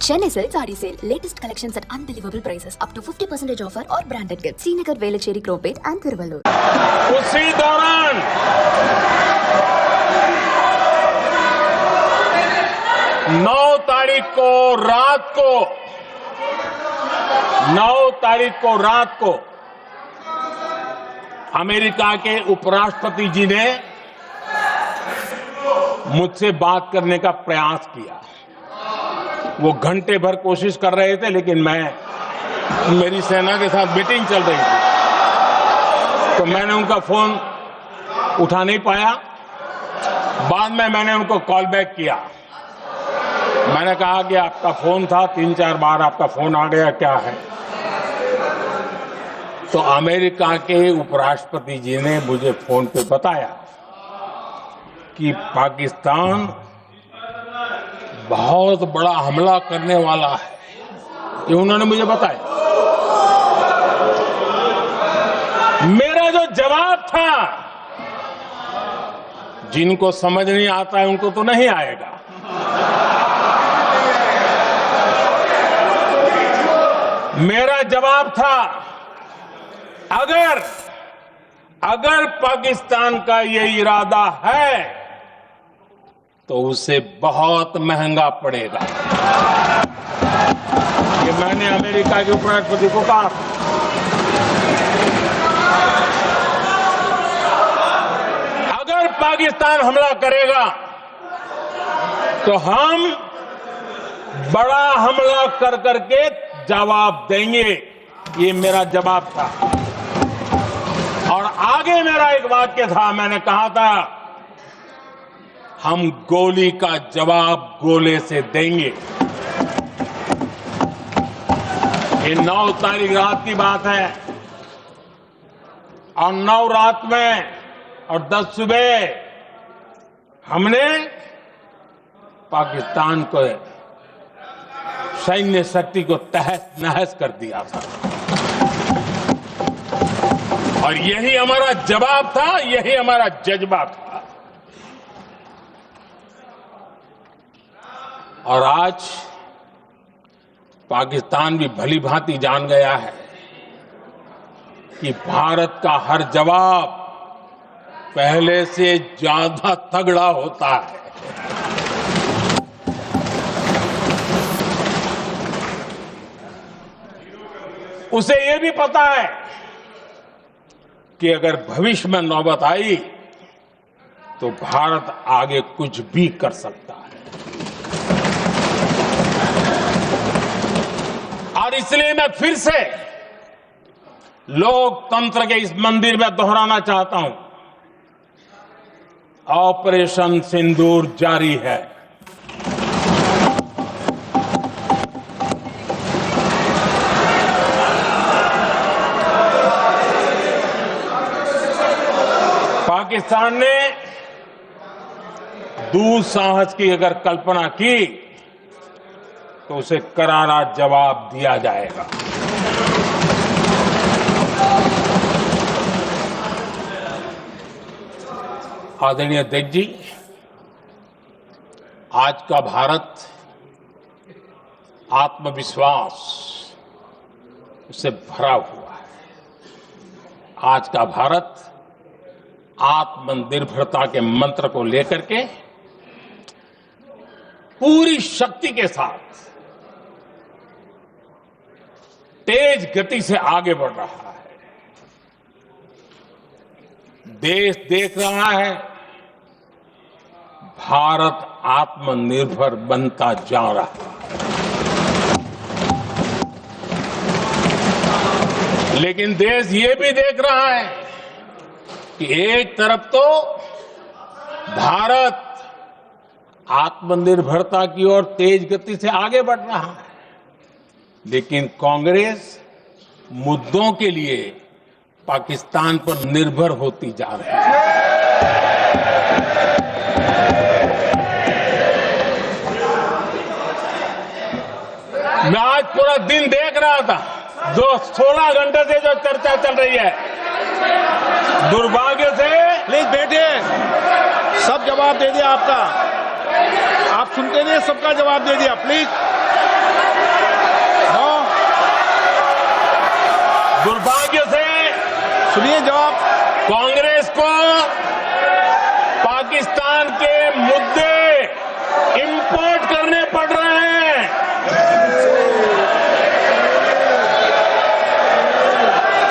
Chennai Silk Saree Sale. Latest collections at unbelievable prices. Up to 50% offer or branded gifts. Srinagar, Velachery, Cropate and Thiruvallur. उसी दौरान नौ तारीख को रात को America के उपराष्ट्रपति जी ने मुझसे बात करने का प्रयास किया। वो घंटे भर कोशिश कर रहे थे, लेकिन मेरी सेना के साथ मीटिंग चल रही थी, तो मैंने उनका फोन उठा नहीं पाया। बाद में मैंने उनको कॉल बैक किया। मैंने कहा कि आपका फोन था, 3-4 बार आपका फोन आ गया, क्या है? तो अमेरिका के उपराष्ट्रपति जी ने मुझे फोन पे बताया कि पाकिस्तान बहुत बड़ा हमला करने वाला है। ये उन्होंने मुझे बताया। मेरा जो जवाब था, जिनको समझ नहीं आता है उनको तो नहीं आएगा, मेरा जवाब था, अगर पाकिस्तान का ये इरादा है तो उसे बहुत महंगा पड़ेगा। ये मैंने अमेरिका के उपराष्ट्रपति को कहा। अगर पाकिस्तान हमला करेगा तो हम बड़ा हमला कर करके जवाब देंगे। ये मेरा जवाब था। और आगे मेरा एक वाक्य था, मैंने कहा था, हम गोली का जवाब गोले से देंगे। ये 9 तारीख रात की बात है, और 9 रात में और 10 सुबह हमने पाकिस्तान को सैन्य शक्ति को तहस नहस कर दिया था। और यही हमारा जवाब था, यही हमारा जज्बा था। और आज पाकिस्तान भी भली भांति जान गया है कि भारत का हर जवाब पहले से ज्यादा तगड़ा होता है। उसे यह भी पता है कि अगर भविष्य में नौबत आई तो भारत आगे कुछ भी कर सकता है। और इसलिए मैं फिर से लोकतंत्र के इस मंदिर में दोहराना चाहता हूं, ऑपरेशन सिंदूर जारी है। पाकिस्तान ने दुस्साहस की अगर कल्पना की तो उसे करारा जवाब दिया जाएगा। आदरणीय अध्यक्ष जी, आज का भारत आत्मविश्वास से भरा हुआ है। आज का भारत आत्मनिर्भरता के मंत्र को लेकर के पूरी शक्ति के साथ तेज गति से आगे बढ़ रहा है। देश देख रहा है भारत आत्मनिर्भर बनता जा रहा है। लेकिन देश ये भी देख रहा है कि एक तरफ तो भारत आत्मनिर्भरता की ओर तेज गति से आगे बढ़ रहा है, लेकिन कांग्रेस मुद्दों के लिए पाकिस्तान पर निर्भर होती जा रही है। मैं आज पूरा दिन देख रहा था, 16 घंटे से जो चर्चा चल रही है, दुर्भाग्य से। प्लीज बैठिए, सब जवाब दे दिया आपका। आप सुनते नहीं, सबका जवाब दे दिया। प्लीज सुनिए जवाब। कांग्रेस को पाकिस्तान के मुद्दे इंपोर्ट करने पड़ रहे हैं।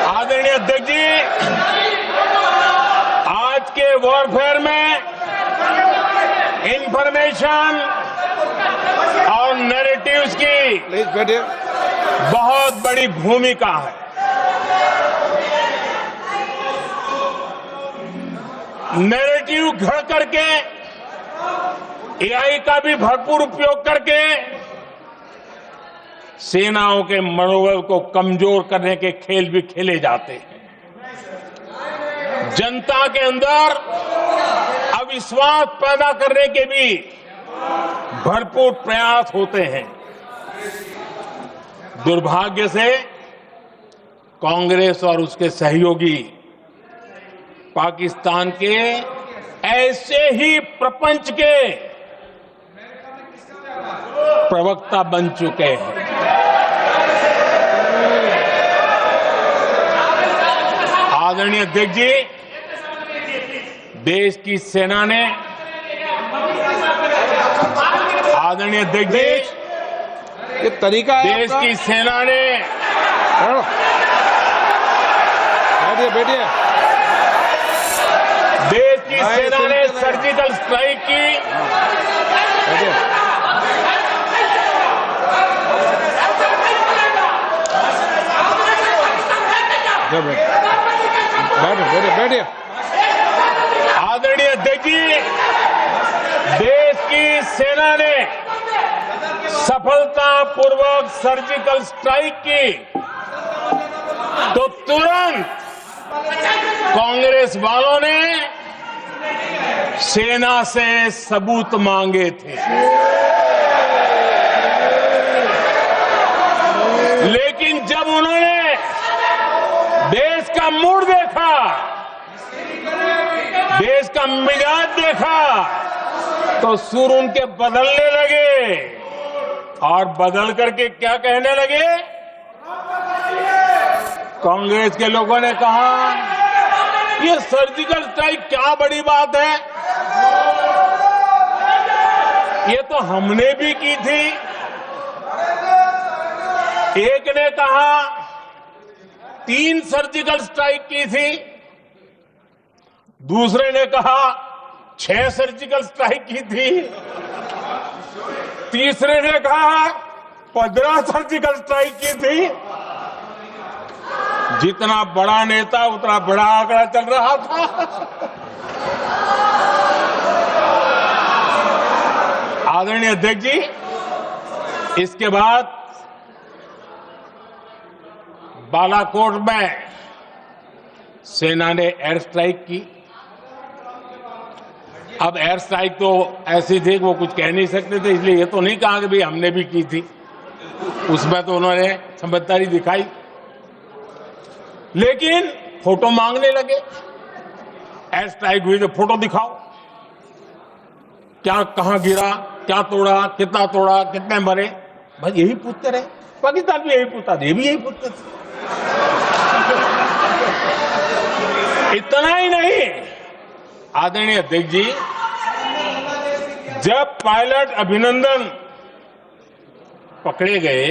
आदरणीय अध्यक्ष जी, आज के वॉरफेयर में इंफॉर्मेशन और नैरेटिव्स की प्लीज बैठिए। बहुत बड़ी भूमिका है। नैरेटिव घड़ करके, एआई का भी भरपूर उपयोग करके सेनाओं के मनोबल को कमजोर करने के खेल भी खेले जाते हैं। जनता के अंदर अविश्वास पैदा करने के भी भरपूर प्रयास होते हैं। दुर्भाग्य से कांग्रेस और उसके सहयोगी पाकिस्तान के ऐसे ही प्रपंच के प्रवक्ता बन चुके हैं। आदरणीय अध्यक्ष जी, देश की सेना ने, आदरणीय अध्यक्ष जी, ये तरीका है देश आपका? की सेना ने, बैठिए बैठिए। देश की भाई, सेना ने सुनते रहे। सर्जिकल स्ट्राइक की। बैठिए। बैठो बैठिए बैठिए। आदरणीय अध्यक्ष जी, देश की सेना ने सफलतापूर्वक सर्जिकल स्ट्राइक की तो तुरंत कांग्रेस वालों ने सेना से सबूत मांगे थे। लेकिन जब उन्होंने देश का मूड देखा, देश का मिजाज देखा, तो सुर उनके बदलने लगे और बदल करके क्या कहने लगे? कांग्रेस के लोगों ने कहा, ये सर्जिकल स्ट्राइक क्या बड़ी बात है, ये तो हमने भी की थी। एक ने कहा 3 सर्जिकल स्ट्राइक की थी, दूसरे ने कहा 6 सर्जिकल स्ट्राइक की थी, तीसरे ने कहा 15 सर्जिकल स्ट्राइक की थी। जितना बड़ा नेता उतना बड़ा आंकड़ा चल रहा था। आदरणीय अध्यक्ष जी, इसके बाद बालाकोट में सेना ने एयर स्ट्राइक की। अब एयर स्ट्राइक तो ऐसी थी कि वो कुछ कह नहीं सकते थे, इसलिए ये तो नहीं कहा कि भाई हमने भी की थी। उसमें तो उन्होंने समझदारी दिखाई, लेकिन फोटो मांगने लगे। एयर स्ट्राइक हुई तो फोटो दिखाओ, क्या कहां गिरा, क्या तोड़ा, कितना तोड़ा, कितने मरे, बस यही पूछते रहे। पाकिस्तान भी यही पूछता था, ये भी यही पूछते थे। इतना ही नहीं, आदरणीय अध्यक्ष जी, जब पायलट अभिनंदन पकड़े गए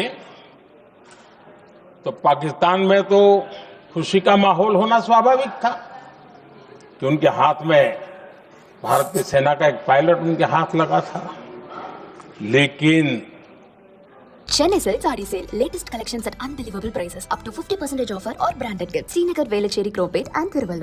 तो पाकिस्तान में तो खुशी का माहौल होना स्वाभाविक था कि उनके हाथ में भारत की सेना का एक पायलट उनके हाथ लगा था। लेकिन Chennai Silk Saree Sale. Latest collections at unbelievable prices. Up to 50% offer or branded gifts. Srinagar, Velachery, Cropate and Thiruvallur.